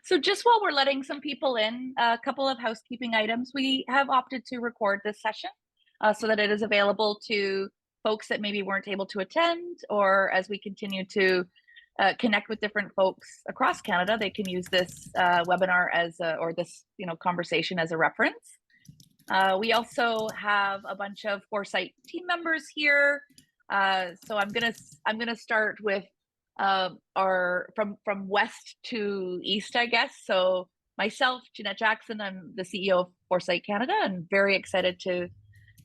So just while we're letting some people in, a couple of housekeeping items. We have opted to record this session so that it is available to folks that maybe weren't able to attend, or as we continue to connect with different folks across Canada, they can use this webinar or this conversation as a reference. We also have a bunch of Foresight team members here. So I'm gonna start with our from west to east, I guess. So myself, Jeanette Jackson, I'm the CEO of Foresight Canada, and very excited to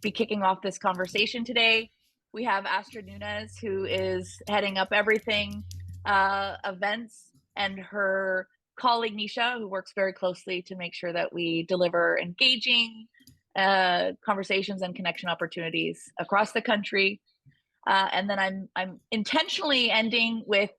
be kicking off this conversation today. We have Astrid Nunez, who is heading up everything events, and her colleague Nisha, who works very closely to make sure that we deliver engaging conversations and connection opportunities across the country. And then I'm intentionally ending with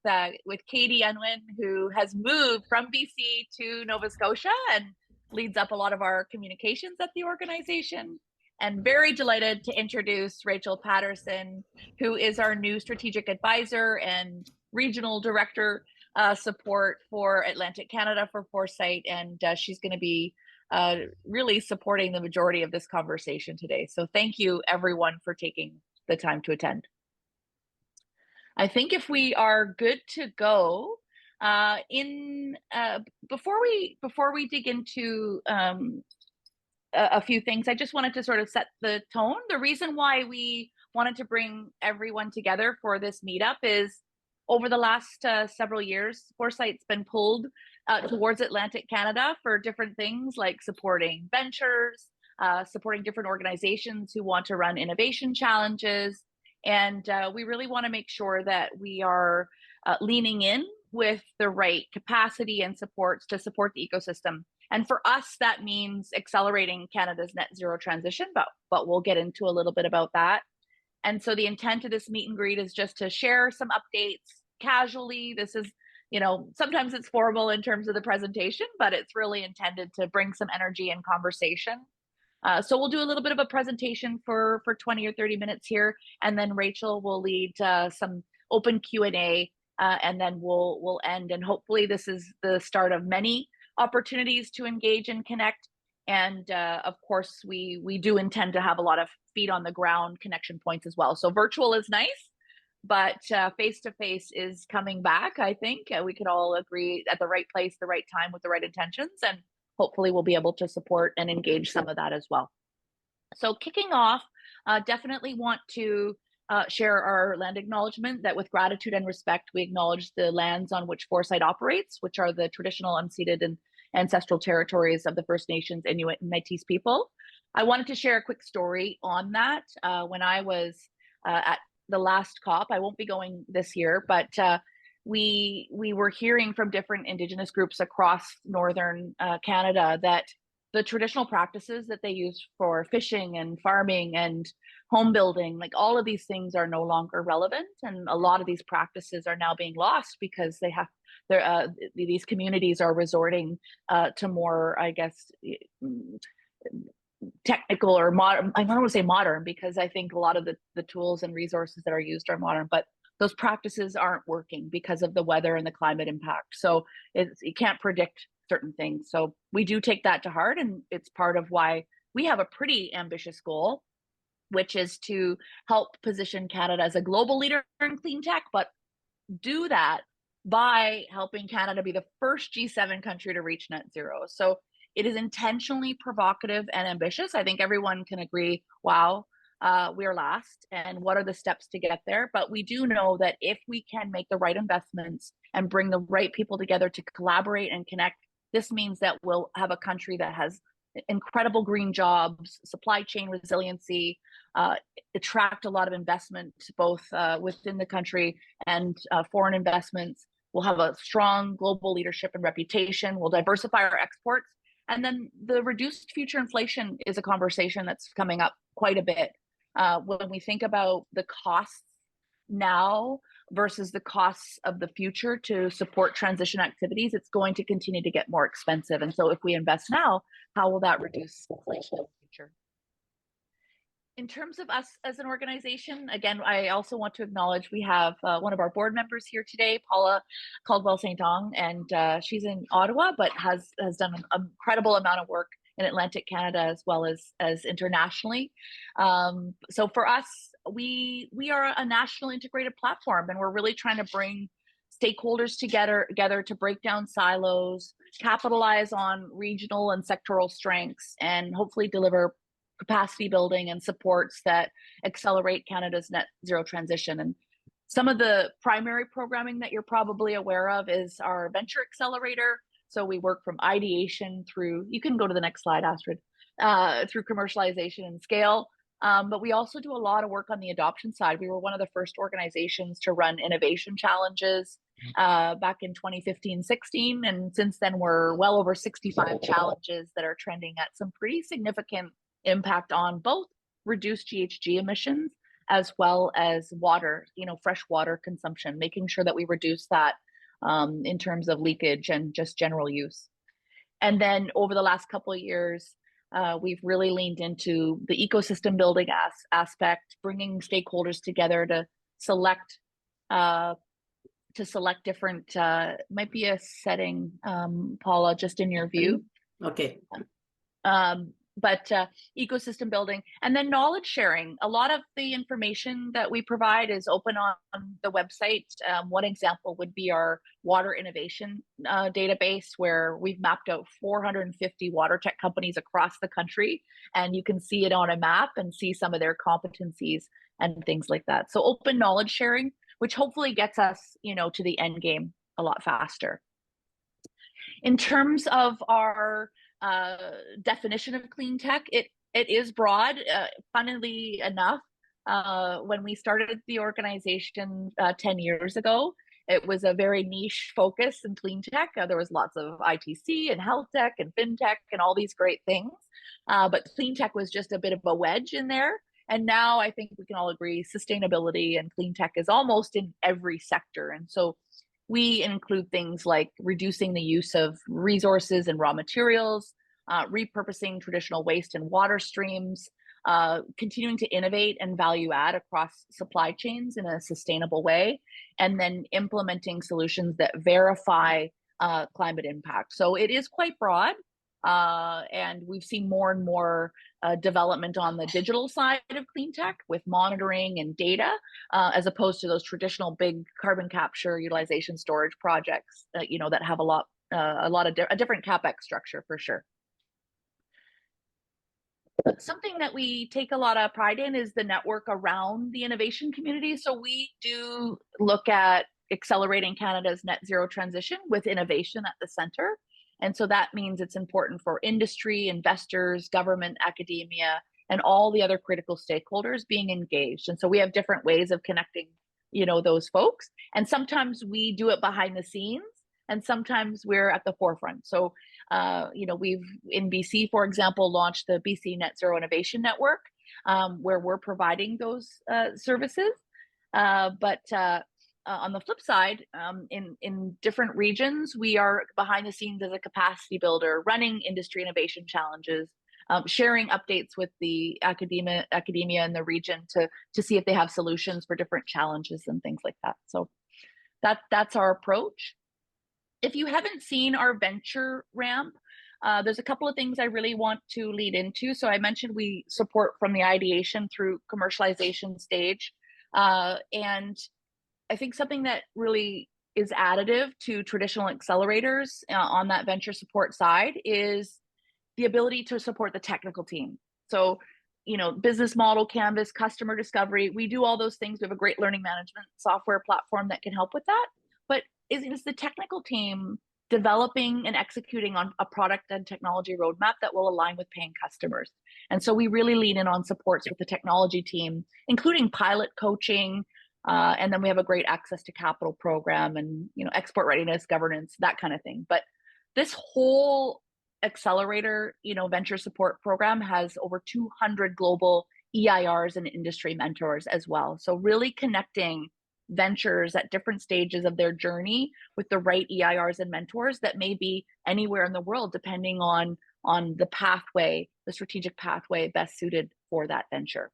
Katie Unwin, who has moved from BC to Nova Scotia and leads up a lot of our communications at the organization. And very delighted to introduce Rachel Patterson, who is our new strategic advisor and regional director support for Atlantic Canada for Foresight. And she's going to be really supporting the majority of this conversation today. So thank you everyone for taking the time to attend. I think if we are good to go, before we dig into a few things, I just wanted to sort of set the tone. The reason why we wanted to bring everyone together for this meetup is over the last several years, Foresight's been pulled towards Atlantic Canada for different things like supporting ventures, supporting different organizations who want to run innovation challenges. And we really want to make sure that we are leaning in with the right capacity and supports to support the ecosystem. And for us, that means accelerating Canada's net zero transition, but we'll get into a little bit about that. And so the intent of this meet and greet is just to share some updates casually. This is, sometimes it's formal in terms of the presentation, but it's really intended to bring some energy and conversation. So we'll do a little bit of a presentation for 20 or 30 minutes here, and then Rachel will lead some open Q&A, and then we'll end. And hopefully this is the start of many opportunities to engage and connect. And of course, we do intend to have a lot of feet on the ground connection points as well. So virtual is nice, but face-to-face is coming back. I think we could all agree at the right place, the right time, with the right intentions, and hopefully we'll be able to support and engage some of that as well. So kicking off, definitely want to share our land acknowledgement, that with gratitude and respect, we acknowledge the lands on which Foresight operates, which are the traditional, unceded, and ancestral territories of the First Nations, Inuit, and Métis people. I wanted to share a quick story on that. When I was at the last COP, I won't be going this year, but we were hearing from different Indigenous groups across Northern Canada that the traditional practices that they use for fishing and farming and home building, like all of these things are no longer relevant. And a lot of these practices are now being lost because these communities are resorting to more, I guess, technical or modern. I don't want to say modern, because I think a lot of the tools and resources that are used are modern, but those practices aren't working because of the weather and the climate impact. So you can't predict certain things. So we do take that to heart, and it's part of why we have a pretty ambitious goal, which is to help position Canada as a global leader in clean tech, but do that by helping Canada be the first G7 country to reach net zero. So it is intentionally provocative and ambitious. I think everyone can agree, wow, we are last, and what are the steps to get there? But we do know that if we can make the right investments and bring the right people together to collaborate and connect, this means that we'll have a country that has incredible green jobs, supply chain resiliency, attract a lot of investment, both within the country and foreign investments. We'll have a strong global leadership and reputation. We'll diversify our exports. And then the reduced future inflation is a conversation that's coming up quite a bit. When we think about the costs now versus the costs of the future to support transition activities, it's going to continue to get more expensive. And so if we invest now, how will that reduce inflation in the future? In terms of us as an organization, again, I also want to acknowledge we have one of our board members here today, Paula Caldwell St. Ong, and she's in Ottawa, but has done an incredible amount of work in Atlantic Canada as well as internationally. So for us, we are a national integrated platform, and we're really trying to bring stakeholders together to break down silos, capitalize on regional and sectoral strengths, and hopefully deliver capacity building and supports that accelerate Canada's net zero transition. And some of the primary programming that you're probably aware of is our venture accelerator. So we work from ideation through, you can go to the next slide, Astrid, through commercialization and scale. But we also do a lot of work on the adoption side. We were one of the first organizations to run innovation challenges back in 2015-16. And since then, we're well over 65 challenges that are trending at some pretty significant impact on both reduced GHG emissions as well as water, fresh water consumption, making sure that we reduce that in terms of leakage and just general use. And then over the last couple of years, we've really leaned into the ecosystem building aspect, bringing stakeholders together to select different, might be a setting, Paula, just in your view. Okay. But ecosystem building and then knowledge sharing. A lot of the information that we provide is open on the website. One example would be our water innovation database, where we've mapped out 450 water tech companies across the country, and you can see it on a map and see some of their competencies and things like that. So open knowledge sharing, which hopefully gets us, to the end game a lot faster. In terms of our definition of clean tech, it is broad. Funnily enough, when we started the organization 10 years ago, it was a very niche focus in clean tech. There was lots of ITC and health tech and fintech and all these great things, but clean tech was just a bit of a wedge in there. And now I think we can all agree sustainability and clean tech is almost in every sector. And so we include things like reducing the use of resources and raw materials, repurposing traditional waste and water streams, continuing to innovate and value add across supply chains in a sustainable way, and then implementing solutions that verify climate impact. So it is quite broad. And we've seen more and more development on the digital side of clean tech with monitoring and data, as opposed to those traditional big carbon capture, utilization, storage projects, that have a different capex structure for sure. Something that we take a lot of pride in is the network around the innovation community. So we do look at accelerating Canada's net zero transition with innovation at the center. And so that means it's important for industry, investors, government, academia, and all the other critical stakeholders being engaged. And so we have different ways of connecting, those folks. And sometimes we do it behind the scenes, and sometimes we're at the forefront. So, we've in BC, for example, launched the BC Net Zero Innovation Network, where we're providing those services. But on the flip side, in different regions, we are behind the scenes as a capacity builder, running industry innovation challenges, sharing updates with the academia in the region to see if they have solutions for different challenges and things like that. So that's our approach. If you haven't seen our venture ramp, there's a couple of things I really want to lead into. So I mentioned we support from the ideation through commercialization stage, and I think something that really is additive to traditional accelerators on that venture support side is the ability to support the technical team. So, business model, canvas, customer discovery, we do all those things. We have a great learning management software platform that can help with that. But is the technical team developing and executing on a product and technology roadmap that will align with paying customers? And so we really lean in on supports with the technology team, including pilot coaching, and then we have a great access to capital program and, export readiness, governance, that kind of thing. But this whole accelerator, venture support program has over 200 global EIRs and industry mentors as well. So really connecting ventures at different stages of their journey with the right EIRs and mentors that may be anywhere in the world, depending on the pathway, the strategic pathway best suited for that venture.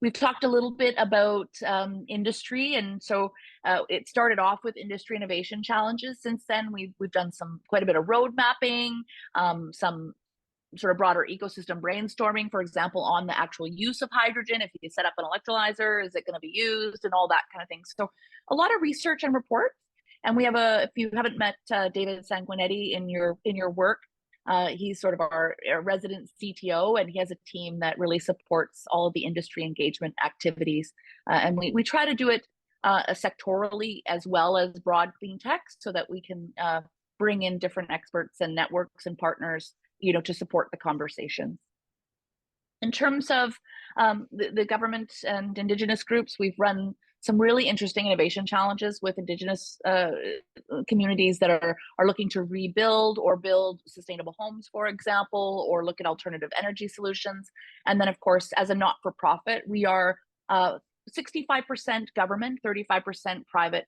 We've talked a little bit about industry, and so it started off with industry innovation challenges. Since then, we've done quite a bit of road mapping, some sort of broader ecosystem brainstorming, for example, on the actual use of hydrogen. If you set up an electrolyzer, is it going to be used, and all that kind of thing. So a lot of research and reports. And we have if you haven't met David Sanguinetti in your work, he's sort of our resident CTO, and he has a team that really supports all of the industry engagement activities. And we try to do it sectorally as well as broad clean tech, so that we can bring in different experts and networks and partners, to support the conversations. In terms of the government and Indigenous groups, we've run some really interesting innovation challenges with Indigenous communities that are looking to rebuild or build sustainable homes, for example, or look at alternative energy solutions. And then, of course, as a not-for-profit, we are 65% government, 35% private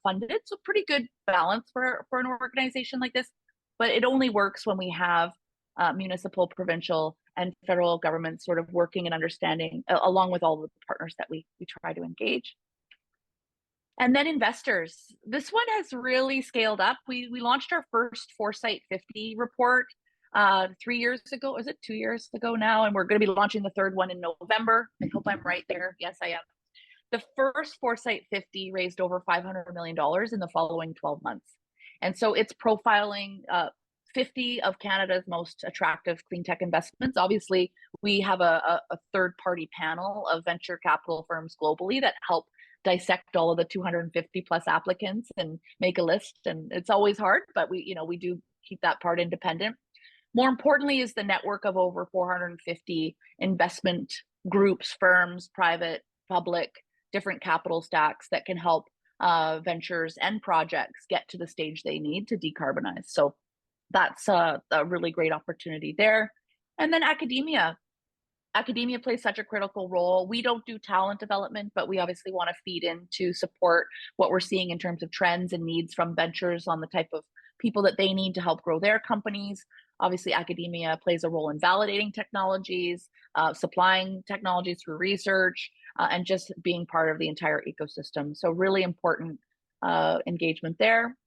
funded. So pretty good balance for an organization like this. But it only works when we have municipal, provincial, and federal governments sort of working and understanding, along with all the partners that we try to engage. And then investors. This one has really scaled up. We launched our first Foresight 50 report 3 years ago. Is it 2 years ago now? And we're going to be launching the third one in November. I hope I'm right there. Yes, I am. The first Foresight 50 raised over $500 million in the following 12 months. And so it's profiling 50 of Canada's most attractive clean tech investments. Obviously, we have a third-party panel of venture capital firms globally that help dissect all of the 250 plus applicants and make a list. And it's always hard, but we do keep that part independent. More importantly is the network of over 450 investment groups, firms, private, public, different capital stacks that can help ventures and projects get to the stage they need to decarbonize. So that's a really great opportunity there. And then academia. Academia plays such a critical role. We don't do talent development, but we obviously want to feed in to support what we're seeing in terms of trends and needs from ventures on the type of people that they need to help grow their companies. Obviously, academia plays a role in validating technologies, supplying technologies through research, and just being part of the entire ecosystem. So really important engagement there.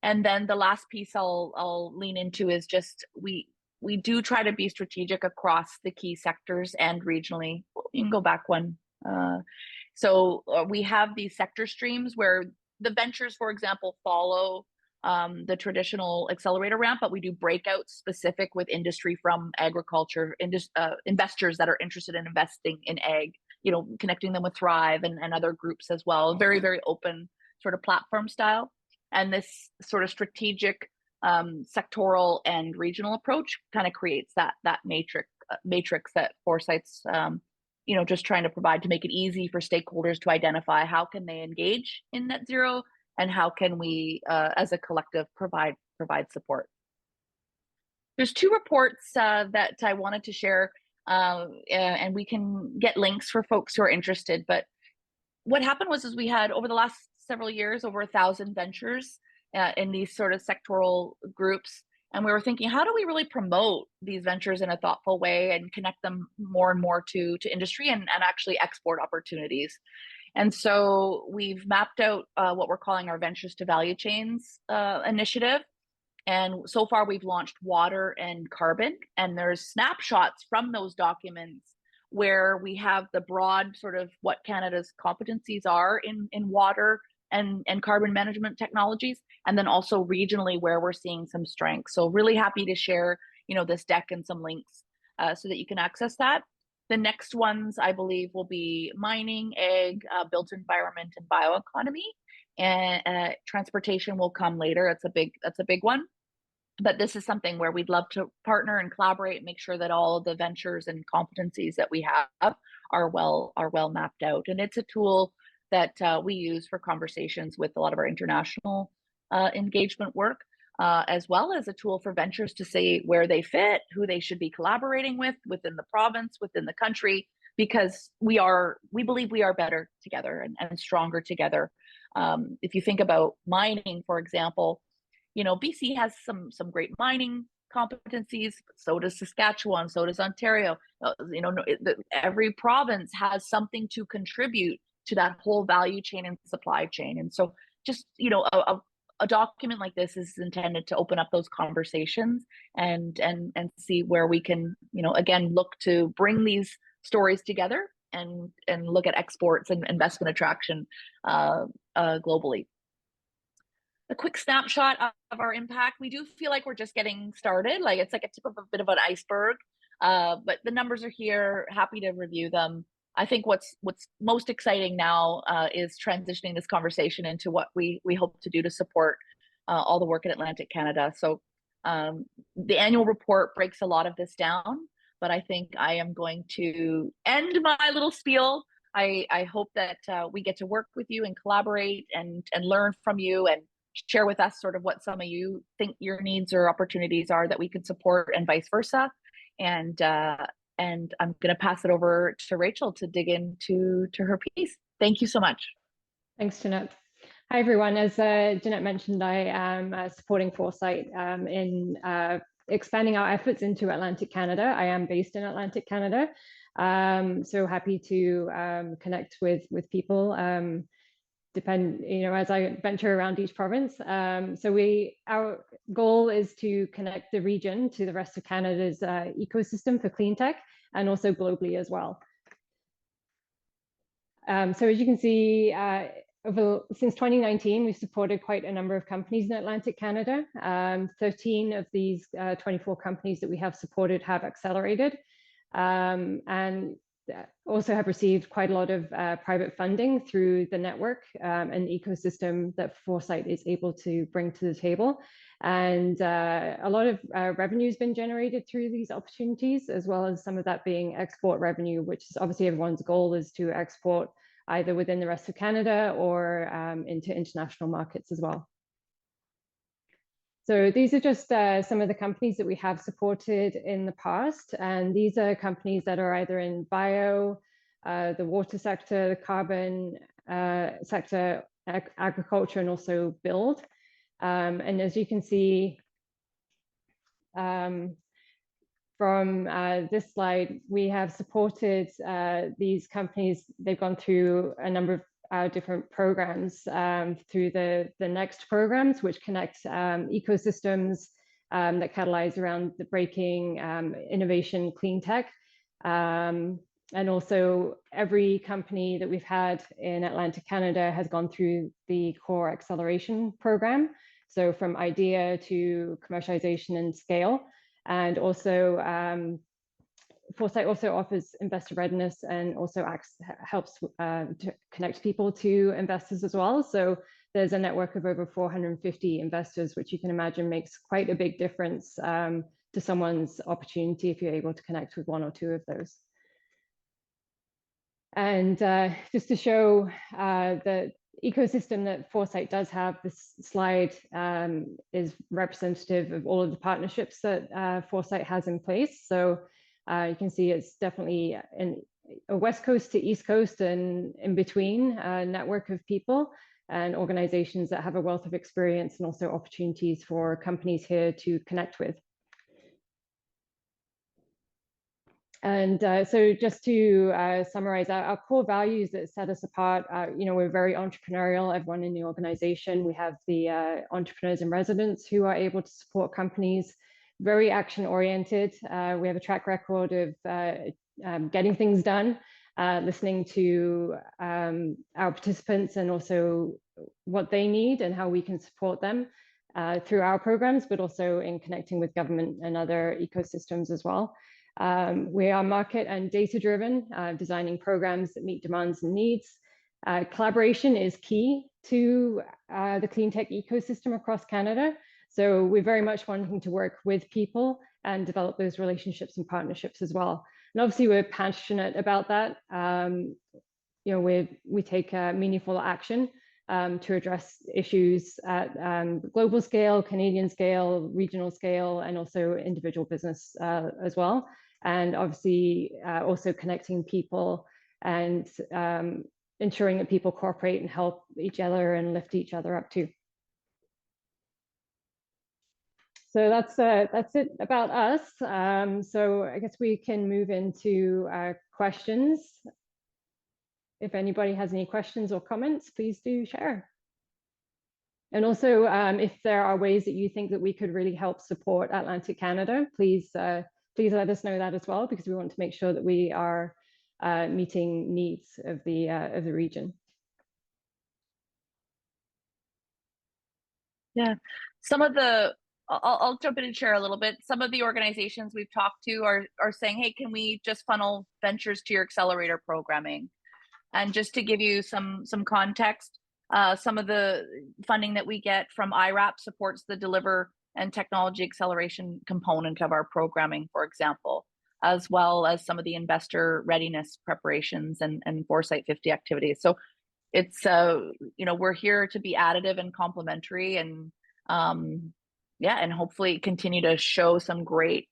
And then the last piece I'll lean into is just we do try to be strategic across the key sectors and regionally. You can go back one. So we have these sector streams where the ventures, for example, follow the traditional accelerator ramp, but we do breakouts specific with industry from agriculture, investors that are interested in investing in ag, connecting them with Thrive and other groups as well. Very, very open sort of platform style. And this sort of strategic sectoral and regional approach kind of creates that matrix that Foresight's just trying to provide to make it easy for stakeholders to identify how can they engage in net zero and how can we as a collective provide support. There's two reports that I wanted to share, and we can get links for folks who are interested. But what happened was we had over the last several years over 1,000 ventures in these sort of sectoral groups. And we were thinking, how do we really promote these ventures in a thoughtful way and connect them more and more to industry and actually export opportunities? And so we've mapped out what we're calling our Ventures to Value Chains initiative. And so far we've launched water and carbon, and there's snapshots from those documents where we have the broad sort of what Canada's competencies are in water and carbon management technologies, and then also regionally where we're seeing some strengths. So really happy to share, this deck and some links so that you can access that. The next ones, I believe, will be mining, ag, built environment, and bioeconomy. And transportation will come later. That's a big one. But this is something where we'd love to partner and collaborate and make sure that all of the ventures and competencies that we have are well mapped out. And it's a tool that we use for conversations with a lot of our international engagement work, as well as a tool for ventures to say where they fit, who they should be collaborating with within the province, within the country, because we believe we are better together and stronger together. If you think about mining, for example, BC has some great mining competencies. So does Saskatchewan. So does Ontario. Every province has something to contribute to that whole value chain and supply chain. And so, just a document like this is intended to open up those conversations and see where we can, again, look to bring these stories together and look at exports and investment attraction globally. A quick snapshot of our impact. We do feel like we're just getting started. Like it's like a tip of a bit of an iceberg, but the numbers are here. Happy to review them. I think what's most exciting now is transitioning this conversation into what we hope to do to support all the work in Atlantic Canada. So the annual report breaks a lot of this down, but I think I am going to end my little spiel. I hope that we get to work with you and collaborate and learn from you and share with us sort of what some of you think your needs or opportunities are that we could support, and vice versa. And I'm going to pass it over to Rachel to dig into her piece. Thank you so much. Thanks, Jeanette. Hi, everyone. As Jeanette mentioned, I am supporting Foresight in expanding our efforts into Atlantic Canada. I am based in Atlantic Canada, so happy to connect with people. As I venture around each province. So our goal is to connect the region to the rest of Canada's ecosystem for clean tech, and also globally as well. So as you can see, since 2019, we've supported quite a number of companies in Atlantic Canada. 13 of these 24 companies that we have supported have accelerated, and also have received quite a lot of private funding through the network and the ecosystem that Foresight is able to bring to the table. And a lot of revenue has been generated through these opportunities, as well as some of that being export revenue, which is obviously everyone's goal is to export either within the rest of Canada or into international markets as well. So these are just some of the companies that we have supported in the past. And these are companies that are either in bio, the water sector, the carbon sector, agriculture, and also build. And as you can see from this slide, we have supported these companies. They've gone through a number of different programs through the next programs, which connect ecosystems that catalyze around the breaking innovation, clean tech. And also every company that we've had in Atlantic Canada has gone through the core acceleration program. So from idea to commercialization and scale. And also Foresight also offers investor readiness and also helps to connect people to investors as well. So there's a network of over 450 investors, which you can imagine makes quite a big difference to someone's opportunity if you're able to connect with one or two of those. And just to show the ecosystem that Foresight does have, this slide is representative of all of the partnerships that Foresight has in place. So you can see it's definitely a West Coast to East Coast and in between network of people and organizations that have a wealth of experience and also opportunities for companies here to connect with. And so just to summarize, our core values that set us apart, we're very entrepreneurial, everyone in the organization. We have the entrepreneurs in residence who are able to support companies, very action oriented. We have a track record of getting things done, listening to our participants and also what they need and how we can support them through our programs, but also in connecting with government and other ecosystems as well. We are market and data driven, designing programs that meet demands and needs. Collaboration is key to the clean tech ecosystem across Canada. So we're very much wanting to work with people and develop those relationships and partnerships as well. And obviously we're passionate about that. We take meaningful action to address issues at global scale, Canadian scale, regional scale, and also individual business as well. And obviously also connecting people and ensuring that people cooperate and help each other and lift each other up too. So that's it about us. So I guess we can move into questions. If anybody has any questions or comments, please do share. And also, if there are ways that you think that we could really help support Atlantic Canada, please let us know that as well, because we want to make sure that we are meeting needs of the region. Yeah, some of the I'll jump in and share a little bit. Some of the organizations we've talked to are saying, "Hey, can we just funnel ventures to your accelerator programming?" And just to give you some context, some of the funding that we get from IRAP supports the deliver and technology acceleration component of our programming, for example, as well as some of the investor readiness preparations and Foresight 50 activities. So it's we're here to be additive and complementary, and and hopefully continue to show some great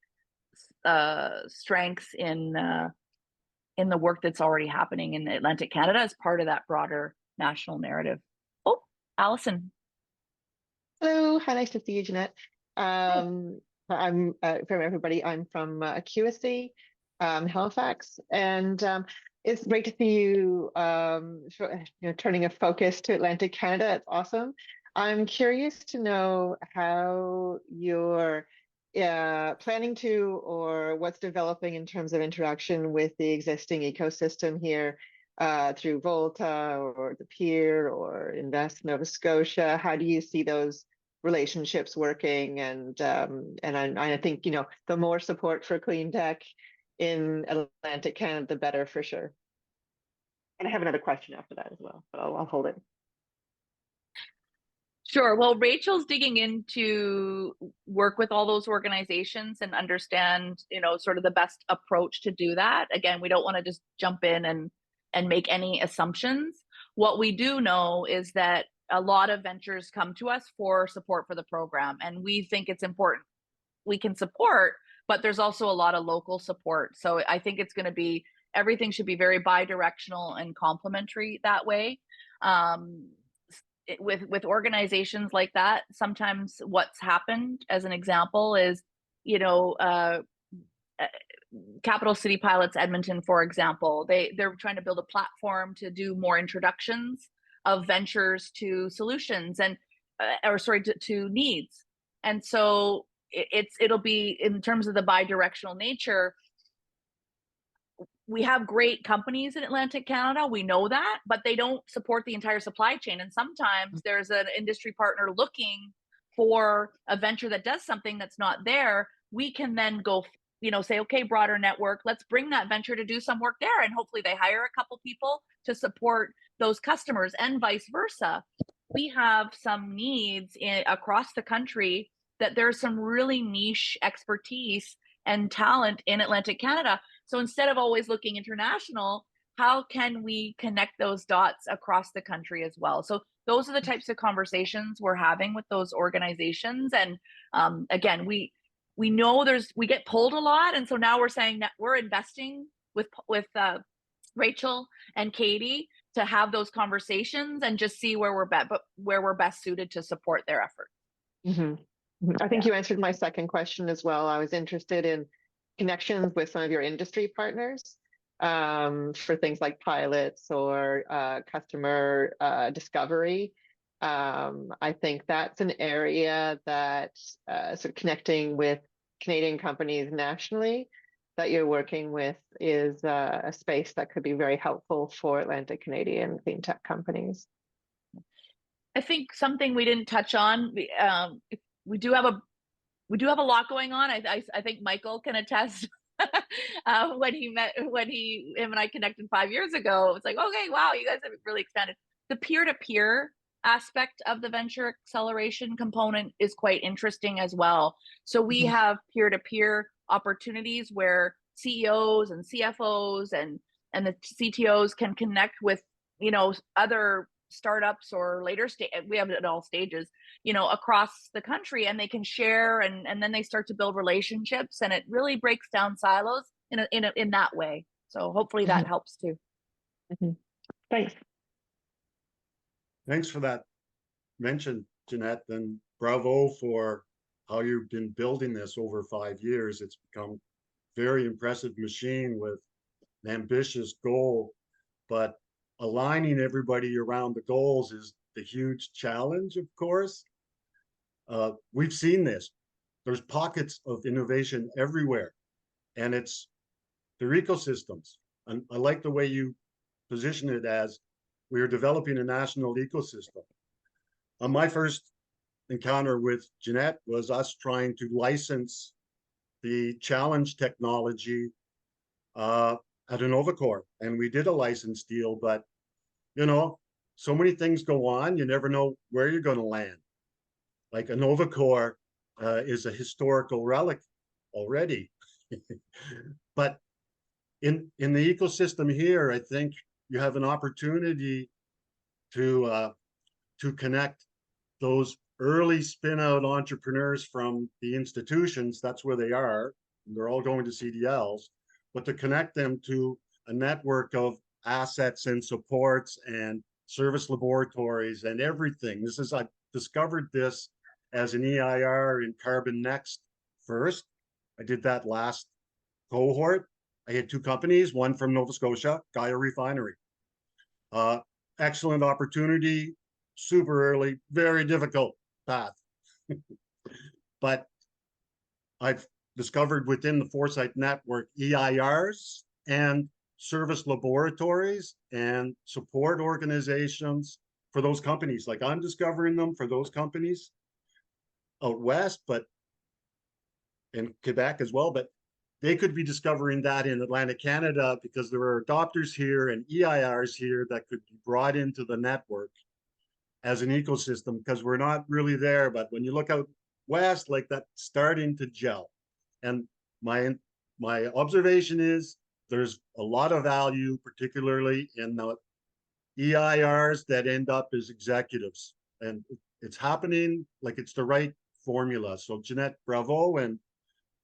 strengths in the work that's already happening in Atlantic Canada as part of that broader national narrative. Oh, Allison. Hello, hi, nice to see you, Jeanette. I'm from everybody. I'm from QSC, Halifax, and it's great to see you, turning a focus to Atlantic Canada. It's awesome. I'm curious to know how you're planning to, or what's developing in terms of interaction with the existing ecosystem here through Volta or the Peer or Invest Nova Scotia. How do you see those relationships working? And I think the more support for clean tech in Atlantic Canada, the better for sure. And I have another question after that as well, but I'll hold it. Sure. Well, Rachel's digging into work with all those organizations and understand, sort of the best approach to do that. Again, we don't want to just jump in and make any assumptions. What we do know is that a lot of ventures come to us for support for the program, and we think it's important. We can support, but there's also a lot of local support. So I think it's going to be, everything should be very bi-directional and complementary that way. With organizations like that, sometimes what's happened, as an example, is Capital City Pilots Edmonton, for example, they're trying to build a platform to do more introductions of ventures to solutions and to needs. And so it'll be, in terms of the bi-directional nature, we have great companies in Atlantic Canada, we know that, but they don't support the entire supply chain. And sometimes there's an industry partner looking for a venture that does something that's not there. We can then go, say, okay, broader network, let's bring that venture to do some work there. And hopefully they hire a couple people to support those customers, and vice versa. We have some needs across the country that there's some really niche expertise and talent in Atlantic Canada. So instead of always looking international, how can we connect those dots across the country as well? So those are the types of conversations we're having with those organizations. And again, we know we get pulled a lot. And so now we're saying that we're investing with Rachel and Katie to have those conversations and just see where we're best suited to support their efforts. Mm-hmm. I think you answered my second question as well. I was interested in connections with some of your industry partners for things like pilots or customer discovery. I think that's an area that sort of connecting with Canadian companies nationally that you're working with is a space that could be very helpful for Atlantic Canadian clean tech companies. I think something we didn't touch on, we do have a lot going on. I think Michael can attest. When him and I connected 5 years ago, it's like, okay, wow, you guys have really expanded. The peer-to-peer aspect of the venture acceleration component is quite interesting as well. So we have peer-to-peer opportunities where CEOs and CFOs and the CTOs can connect with other startups or later stage. We have it at all stages, across the country, and they can share and then they start to build relationships, and it really breaks down silos in that way. So hopefully that helps too. Thanks. Thanks for that mention, Jeanette, and bravo for how you've been building this over 5 years. It's become very impressive machine with an ambitious goal, but aligning everybody around the goals is the huge challenge, of course. We've seen this. There's pockets of innovation everywhere, and it's their ecosystems. And I like the way you position it as we are developing a national ecosystem. My first encounter with Jeanette was us trying to license the challenge technology at Innovacore, and we did a license deal, but you know, so many things go on, you never know where you're going to land. Like Innovacore is a historical relic already. But in the ecosystem here, I think you have an opportunity to connect those early spin out entrepreneurs from the institutions. That's where they are. They're all going to CDLs, but to connect them to a network of assets and supports and service laboratories and everything. I discovered this as an EIR in Carbon Next first. I did that last cohort. I had two companies, one from Nova Scotia, Gaia Refinery. Excellent opportunity, super early, very difficult path. But I've discovered within the Foresight network EIRs and service laboratories and support organizations for those companies. Like I'm discovering them for those companies out west, but in Quebec as well. But they could be discovering that in Atlantic Canada because there are adopters here and EIRs here that could be brought into the network as an ecosystem, because we're not really there. But when you look out west, like that's starting to gel. And my observation is there's a lot of value, particularly in the EIRs that end up as executives. And it's happening, like it's the right formula. So Jeanette, bravo. And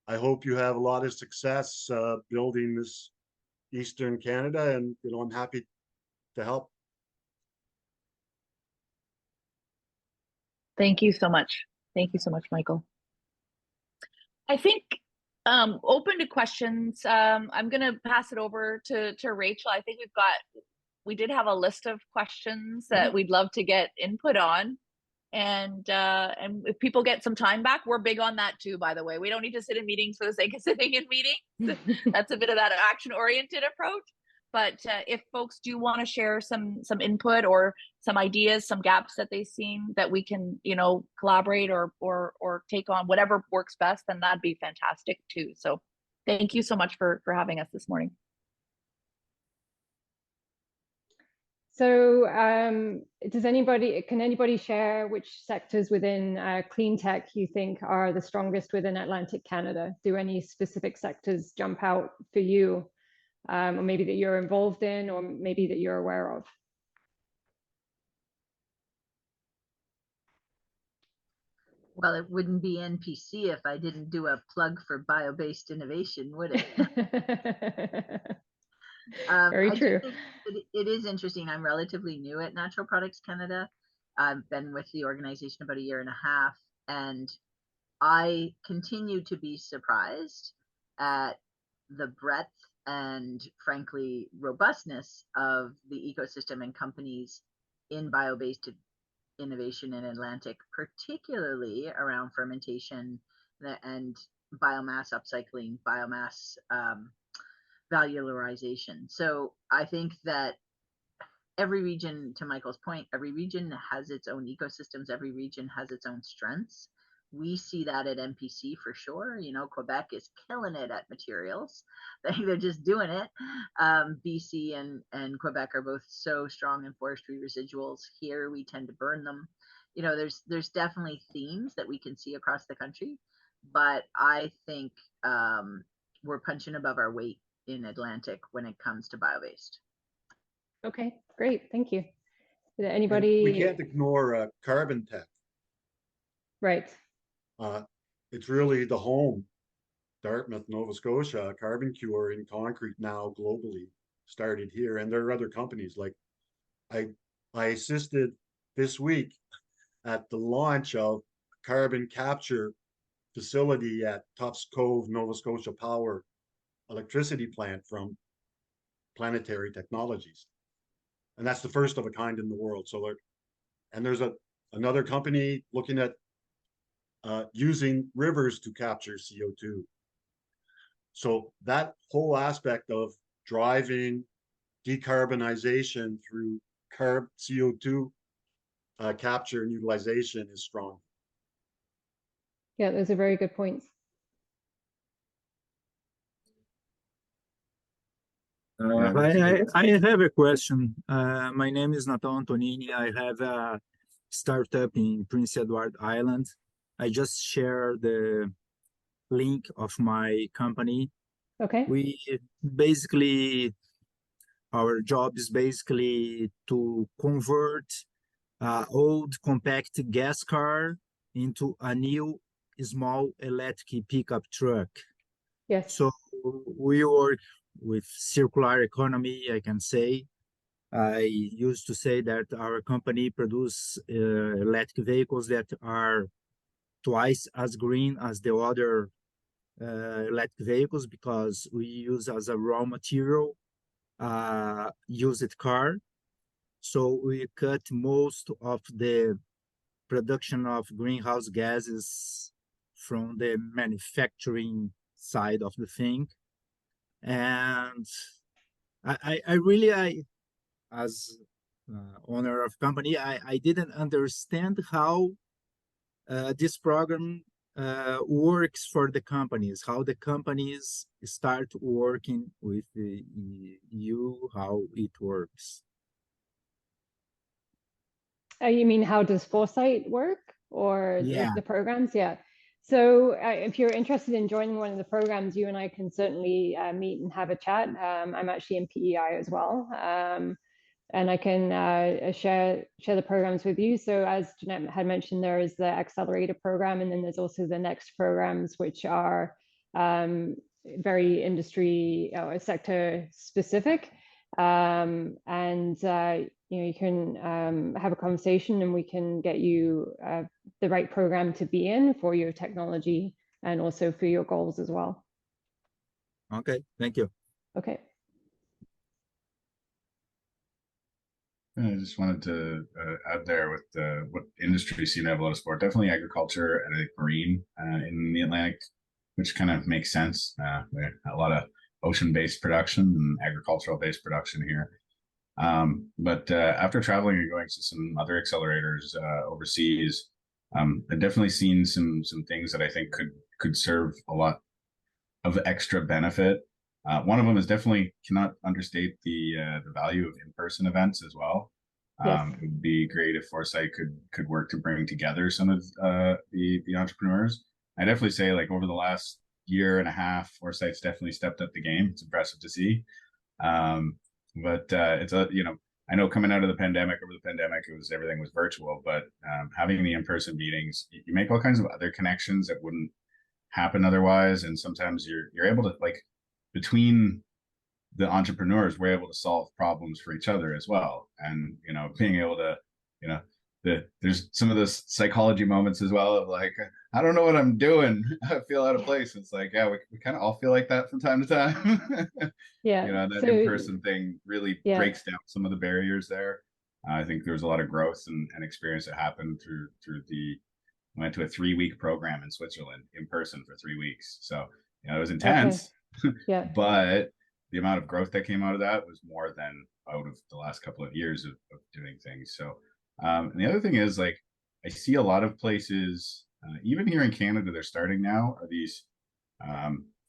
I hope you have a lot of success building this Eastern Canada. And, you know, I'm happy to help. Thank you so much. Thank you so much, Michael. I think open to questions. I'm going to pass it over to Rachel. I think we did have a list of questions that we'd love to get input on. And if people get some time back, we're big on that too, by the way. We don't need to sit in meetings for the sake of sitting in meetings. That's a bit of that action-oriented approach. But if folks do want to share some input or some ideas, some gaps that they've seen that we can, you know, collaborate or take on, whatever works best, then that'd be fantastic too. So thank you so much for having us this morning. So can anybody share which sectors within clean tech you think are the strongest within Atlantic Canada? Do any specific sectors jump out for you, or maybe that you're involved in, or maybe that you're aware of? Well, it wouldn't be NPC if I didn't do a plug for bio-based innovation, would it? Very true. It is interesting. I'm relatively new at Natural Products Canada. I've been with the organization about a year and a half, and I continue to be surprised at the breadth and, frankly, robustness of the ecosystem and companies in bio-based innovation in Atlantic, particularly around fermentation and biomass upcycling, biomass valorization. So I think that every region, to Michael's point, every region has its own ecosystems, every region has its own strengths. We see that at NPC for sure. You know, Quebec is killing it at materials. They're just doing it. BC and Quebec are both so strong in forestry residuals. Here we tend to burn them. You know, there's definitely themes that we can see across the country, but I think we're punching above our weight in Atlantic when it comes to bio-based. Okay, great, thank you. Is there anybody? And we can't ignore carbon tech. Right. It's really the home, Dartmouth, Nova Scotia. Carbon Cure in concrete now globally started here, and there are other companies. Like I assisted this week at the launch of carbon capture facility at Tufts Cove, Nova Scotia Power electricity plant from Planetary Technologies. And that's the first of a kind in the world. So there's another company looking at using rivers to capture CO2. So that whole aspect of driving decarbonization through CO2 capture and utilization is strong. Yeah, those are very good points. I have a question. My name is Nathan Antonini. I have a startup in Prince Edward Island. I just share the link of my company. Okay. We basically, our job is basically to convert old compact gas car into a new small electric pickup truck. Yes. So we work with circular economy, I can say. I used to say that our company produce electric vehicles that are twice as green as the other electric vehicles, because we use as a raw material used car. So we cut most of the production of greenhouse gases from the manufacturing side of the thing. And I really, as owner of company, I didn't understand how this program works for the companies, how the companies start working with you, how it works. You mean how does Foresight work, or Yeah. the programs? Yeah. So if you're interested in joining one of the programs, you and I can certainly meet and have a chat. I'm actually in PEI as well. And I can share the programs with you. So as Jeanette had mentioned, there is the accelerator program, and then there's also the next programs, which are very industry or sector specific. You can have a conversation, and we can get you the right program to be in for your technology and also for your goals as well. Okay, thank you. Okay. I just wanted to add there with what industries seem to have a lot of support. Definitely agriculture and I think marine in the Atlantic, which kind of makes sense. We have a lot of ocean-based production and agricultural-based production here. But after traveling and going to some other accelerators overseas, I've definitely seen some things that I think could serve a lot of extra benefit. One of them is definitely cannot understate the value of in-person events as well. Yes. It would be great if Foresight could work to bring together some of the entrepreneurs. I definitely say, like, over the last year and a half, Foresight's definitely stepped up the game. It's impressive to see. But it's I know coming out of the pandemic, everything was virtual, but having the in-person meetings, you make all kinds of other connections that wouldn't happen otherwise. And sometimes you're able to, like, between the entrepreneurs, we're able to solve problems for each other as well. And, being able to, there's some of those psychology moments as well of, like, I don't know what I'm doing. I feel out of place. It's like, yeah, we kind of all feel like that from time to time. Yeah. That in-person thing really breaks down some of the barriers there. I think there was a lot of growth and experience that happened through went to a 3-week program in Switzerland in person for 3 weeks. So, it was intense. Okay. Yeah. But the amount of growth that came out of that was more than out of the last couple of years of doing things. So, and the other thing is, like, I see a lot of places, even here in Canada, they're starting now, are these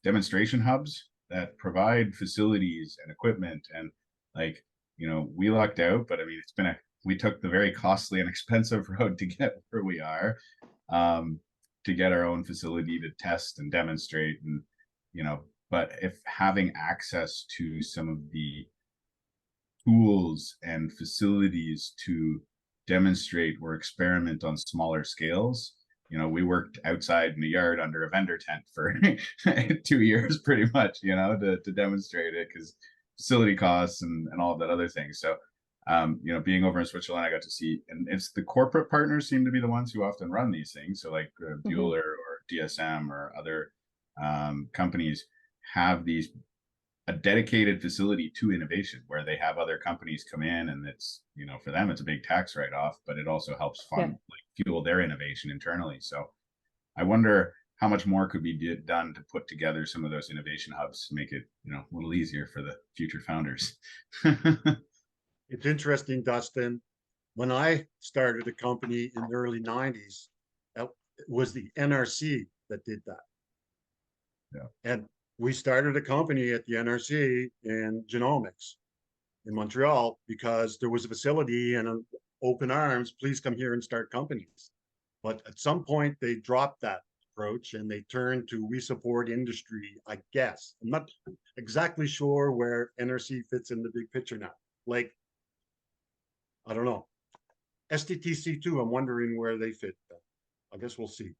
demonstration hubs that provide facilities and equipment. And, like, we lucked out, but I mean, we took the very costly and expensive road to get where we are, to get our own facility to test and demonstrate. And, but if having access to some of the tools and facilities to demonstrate or experiment on smaller scales, we worked outside in the yard under a vendor tent for 2 years pretty much, to demonstrate it, because facility costs and all of that other thing. So, being over in Switzerland, I got to see, and it's the corporate partners seem to be the ones who often run these things. So, like Bueller or GSM or other companies have a dedicated facility to innovation where they have other companies come in, and it's, you know, for them it's a big tax write-off, but it also helps fund, like, fuel their innovation internally. So I wonder how much more could be done to put together some of those innovation hubs to make it, you know, a little easier for the future founders. It's interesting, Dustin. When I started a company in the early 90s, it was the NRC that did that. Yeah. And we started a company at the NRC in genomics in Montreal because there was a facility and an open arms, please come here and start companies. But at some point they dropped that approach and they turned to we support industry, I guess. I'm not exactly sure where NRC fits in the big picture now. Like, I don't know. STTC too, I'm wondering where they fit. I guess we'll see.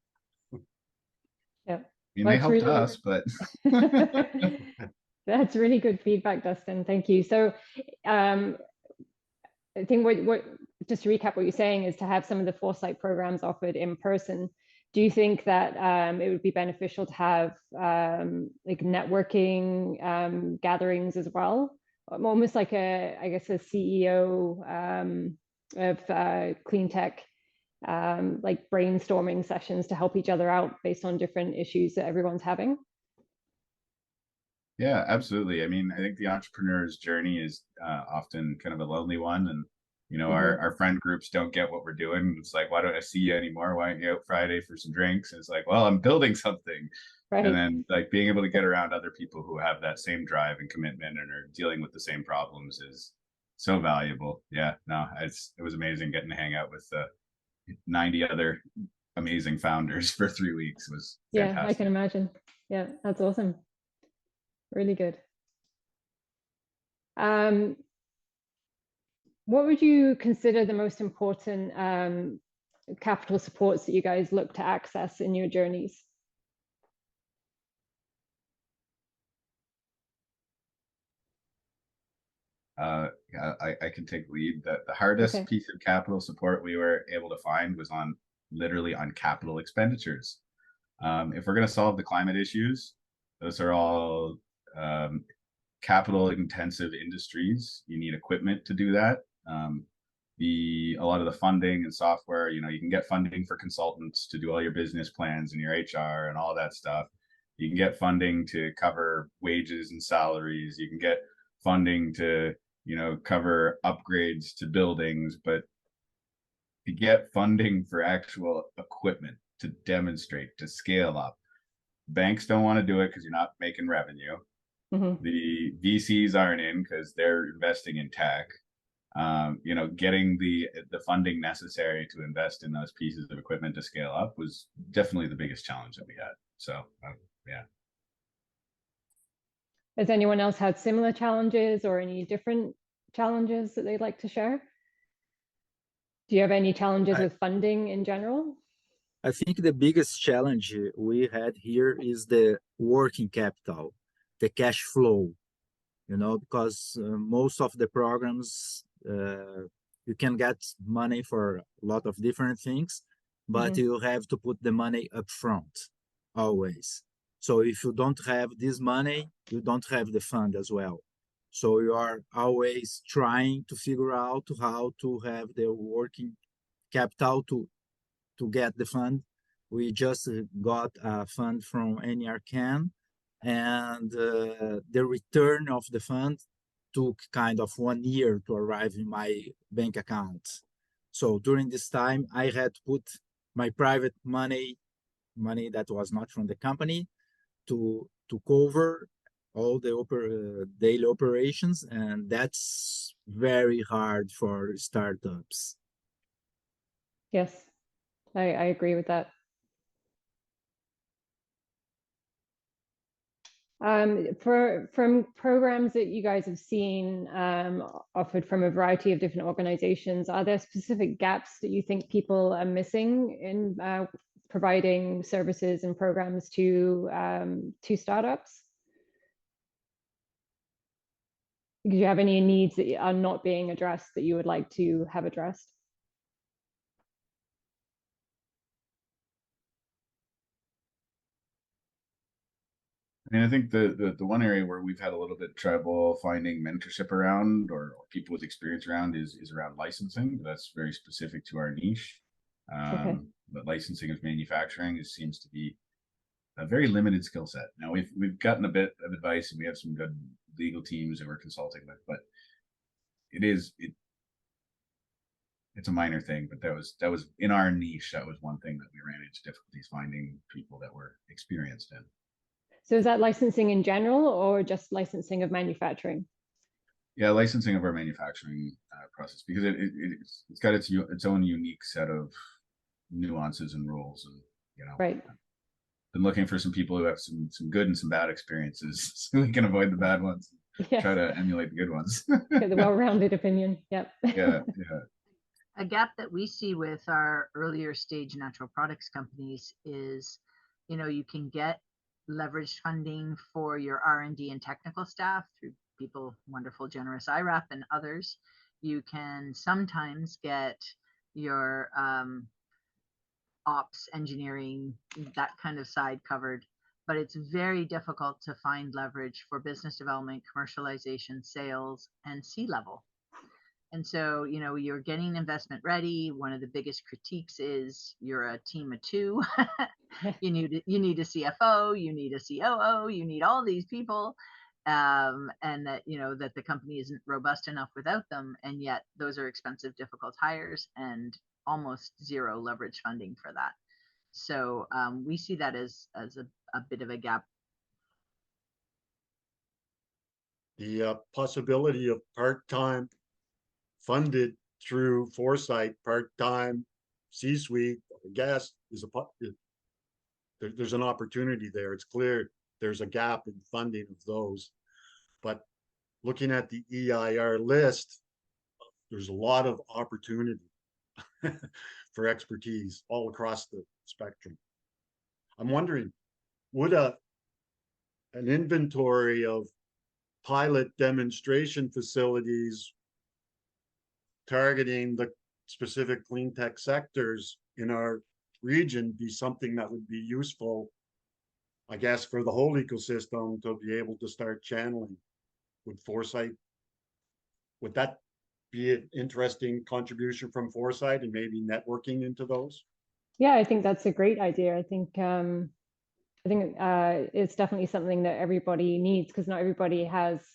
Yeah. I mean, they helped us, but That's really good feedback, Dustin. Thank you. So I think what just to recap what you're saying is to have some of the Foresight programs offered in person. Do you think that it would be beneficial to have like networking gatherings as well? Almost like I guess a CEO of clean tech, like brainstorming sessions to help each other out based on different issues that everyone's having? yeah, absolutely. I mean, I think the entrepreneur's journey is often kind of a lonely one, and you know, our friend groups don't get what we're doing. It's like, why don't I see you anymore? Why aren't you out Friday for some drinks? And it's like, well, I'm building something. Right. And then like being able to get around other people who have that same drive and commitment and are dealing with the same problems is so valuable. Yeah, no, it was amazing getting to hang out with 90 other amazing founders for 3 weeks. It was fantastic. Yeah, I can imagine. Yeah, that's awesome. Really good. What would you consider the most important capital supports that you guys look to access in your journeys? I can take lead. The hardest piece of capital support we were able to find was literally on capital expenditures. If we're going to solve the climate issues, those are all capital intensive industries. You need equipment to do that. A lot of the funding and software, you know, you can get funding for consultants to do all your business plans and your HR and all that stuff. You can get funding to cover wages and salaries. You can get funding to, you know, cover upgrades to buildings, but to get funding for actual equipment to demonstrate, to scale up, banks don't want to do it because you're not making revenue. The VCs aren't in because they're investing in tech. You know, getting the funding necessary to invest in those pieces of equipment to scale up was definitely the biggest challenge that we had. So yeah. Has anyone else had similar challenges or any different challenges that they'd like to share? Do you have any challenges with funding in general? I think the biggest challenge we had here is the working capital, the cash flow, you know, because most of the programs, you can get money for a lot of different things, but you have to put the money up front, always. So if you don't have this money, you don't have the fund as well. So you are always trying to figure out how to have the working capital to get the fund. We just got a fund from NRCan, and the return of the fund took kind of 1 year to arrive in my bank account. So during this time, I had to put my private money that was not from the company, to cover all the daily operations, and that's very hard for startups. Yes, I agree with that. From programs that you guys have seen offered from a variety of different organizations, are there specific gaps that you think people are missing in providing services and programs to startups? Do you have any needs that are not being addressed that you would like to have addressed? I mean, I think the one area where we've had a little bit of trouble finding mentorship around or people with experience around is around licensing. That's very specific to our niche. Okay. But licensing of manufacturing seems to be a very limited skill set. Now we've gotten a bit of advice and we have some good legal teams that we're consulting with, but it's a minor thing. But that was in our niche. That was one thing that we ran into difficulties finding people that were experienced in. So is that licensing in general or just licensing of manufacturing? Yeah, licensing of our manufacturing process, because it's got its own unique set of nuances and rules, and Right. been looking for some people who have some good and some bad experiences, so we can avoid the bad ones. Yes. Try to emulate the good ones. Get the well-rounded opinion. Yep. Yeah. A gap that we see with our earlier stage natural products companies is, you can get leveraged funding for your R&D and technical staff through people, wonderful, generous IRAP and others. You can sometimes get your ops, engineering, that kind of side covered, but it's very difficult to find leverage for business development, commercialization, sales, and C-level. And so, you're getting investment ready. One of the biggest critiques is you're a team of two. you need a CFO, you need a COO, you need all these people, and that that the company isn't robust enough without them. And yet, those are expensive, difficult hires, and almost zero leverage funding for that. So we see that as a bit of a gap. The possibility of part-time funded through Foresight, part-time C-suite, I guess, there's an opportunity there. It's clear there's a gap in funding of those. But looking at the EIR list, there's a lot of opportunity for expertise all across the spectrum. I'm wondering, would an inventory of pilot demonstration facilities targeting the specific clean tech sectors in our region be something that would be useful, I guess, for the whole ecosystem to be able to start channeling? Would Foresight, would that be an interesting contribution from Foresight and maybe networking into those? Yeah, I think that's a great idea. I think it's definitely something that everybody needs, because not everybody has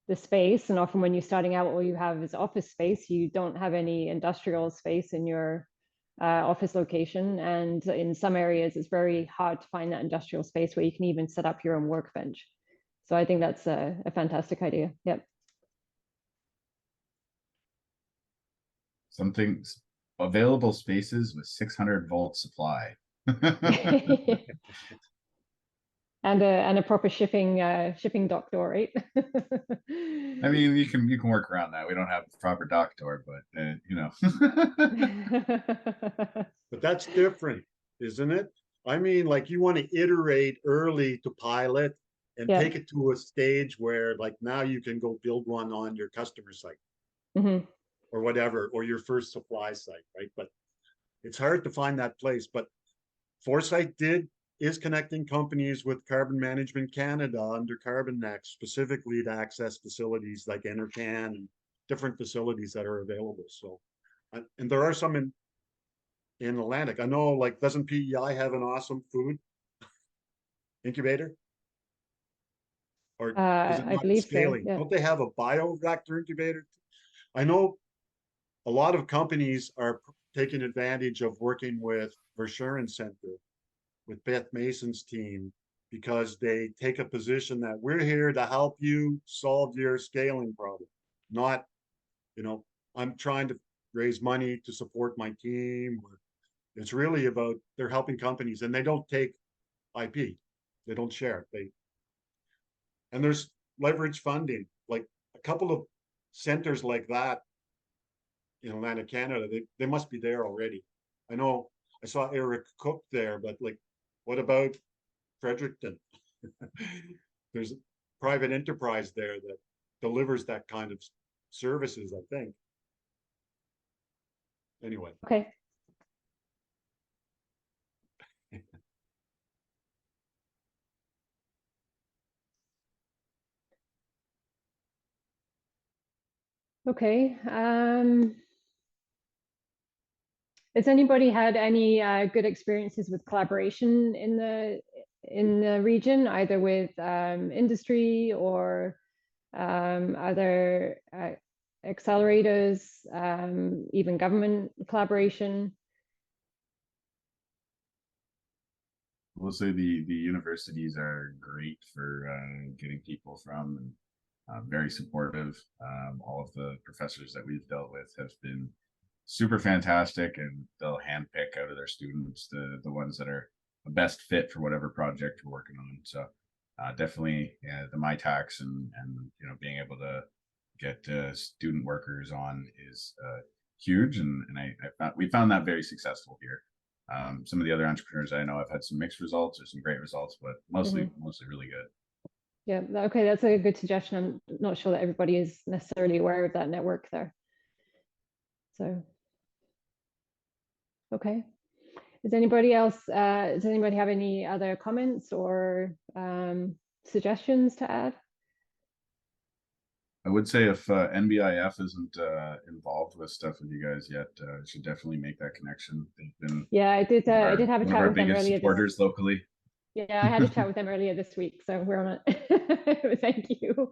the space, and often when you're starting out, all you have is office space. You don't have any industrial space in your office location, and in some areas it's very hard to find that industrial space where you can even set up your own workbench. So I think that's a fantastic idea. Yep. Something available spaces with 600-volt supply. And a proper shipping dock door, right? I mean, you can work around that. We don't have the proper dock door, but But that's different, isn't it? I mean, like, you want to iterate early to pilot and take it to a stage where, like, now you can go build one on your customer site. Mm-hmm. Or whatever, or your first supply site, right? But it's hard to find that place. But Foresight is connecting companies with Carbon Management Canada under Carbon Next, specifically to access facilities like Enercan and different facilities that are available. So, and there are some in Atlantic. I know, like, doesn't PEI have an awesome food incubator? Or is it I not believe scaling? so. Yeah. Don't they have a bioreactor incubator? I know a lot of companies are taking advantage of working with Verschuren Center, with Beth Mason's team, because they take a position that we're here to help you solve your scaling problem. Not, I'm trying to raise money to support my team. It's really about, they're helping companies, and they don't take IP. They don't share it. And there's leverage funding, like a couple of centers like that in Atlantic Canada, they must be there already. I know I saw Eric Cook there, but, like, what about Fredericton? There's a private enterprise there that delivers that kind of services, I think. Anyway. Okay. Okay. Has anybody had any good experiences with collaboration in the region, either with industry or other accelerators, even government collaboration? We'll say the universities are great for getting people from, and very supportive. All of the professors that we've dealt with have been super fantastic, and they'll handpick out of their students the ones that are the best fit for whatever project we're working on. So definitely the MyTax and being able to get student workers on is huge, and we found that very successful here. Some of the other entrepreneurs I know have had some mixed results or some great results, but mostly really good. Yeah, okay, that's a good suggestion. I'm not sure that everybody is necessarily aware of that network there. So, okay. Does anybody have any other comments or suggestions to add? I would say if NBIF isn't involved with stuff with you guys yet, should definitely make that connection. They've been I did have a chat with them earlier. Supporters locally. Yeah, I had a chat with them earlier this week, so we're on it. Thank you.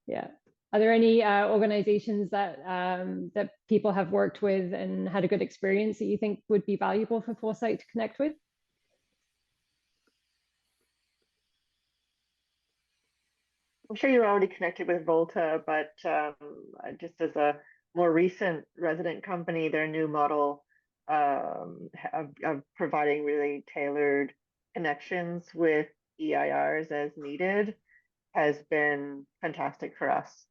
Yeah. Are there any organizations that that people have worked with and had a good experience that you think would be valuable for Foresight to connect with? I'm sure you're already connected with Volta, but just as a more recent resident company, their new model of providing really tailored connections with EIRs as needed has been fantastic for us,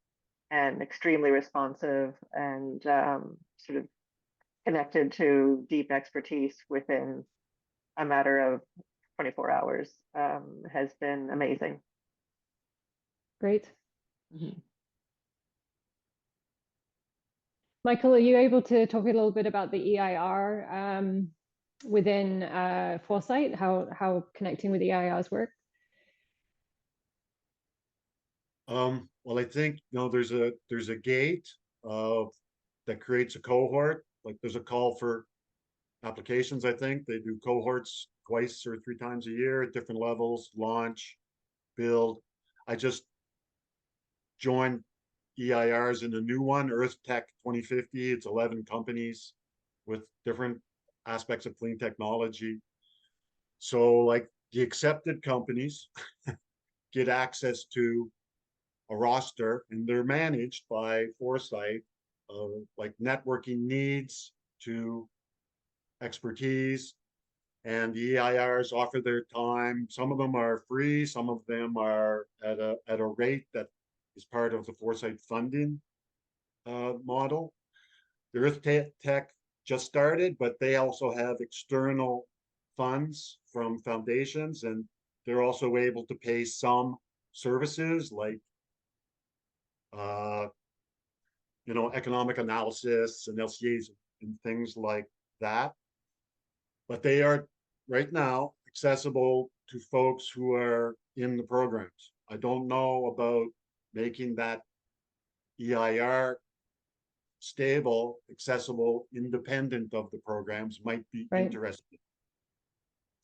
and extremely responsive, and sort of connected to deep expertise within a matter of 24 hours. Has been amazing. Great. Michael, are you able to talk a little bit about the EIR within Foresight, how connecting with EIRs work? Well, I think there's a gate that creates a cohort. Like there's a call for applications. I think they do cohorts twice or 3 times a year at different levels: launch, build. I just joined EIRs in a new one, Earth Tech 2050. It's 11 companies with different aspects of clean technology. So like the accepted companies get access to a roster, and they're managed by Foresight, like networking needs to expertise. And the EIRs offer their time. Some of them are free, some of them are at a rate that is part of the Foresight funding model. The Earth Tech just started, but they also have external funds from foundations, and they're also able to pay some services like economic analysis and LCAs and things like that. But they are right now accessible to folks who are in the programs. I don't know about making that EIR stable, accessible, independent of the programs. Might be interesting.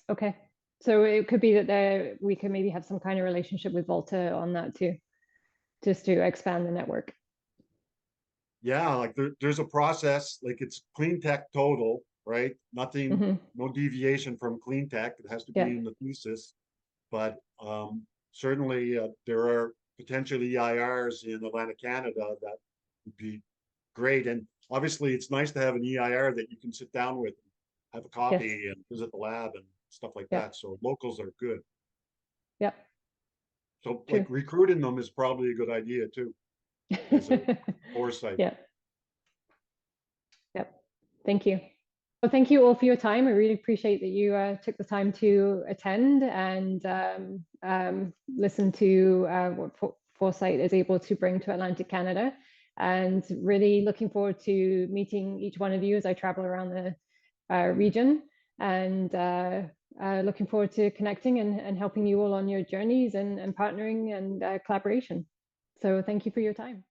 Okay, so it could be that we can maybe have some kind of relationship with Volta on that too, just to expand the network. Yeah, like there's a process, like it's clean tech total, right? Nothing, no deviation from clean tech. It has to be in the thesis. But certainly there are potential EIRs in Atlantic Canada that would be great. And obviously it's nice to have an EIR that you can sit down with, have a coffee and visit the lab and stuff like that. So locals are good. Yeah. So like recruiting them is probably a good idea too. As a Foresight. Yeah. Yep. Thank you. Well, thank you all for your time. I really appreciate that you took the time to attend and listen to what Foresight is able to bring to Atlantic Canada. And really looking forward to meeting each one of you as I travel around the region, and looking forward to connecting and helping you all on your journeys and partnering and collaboration. So thank you for your time.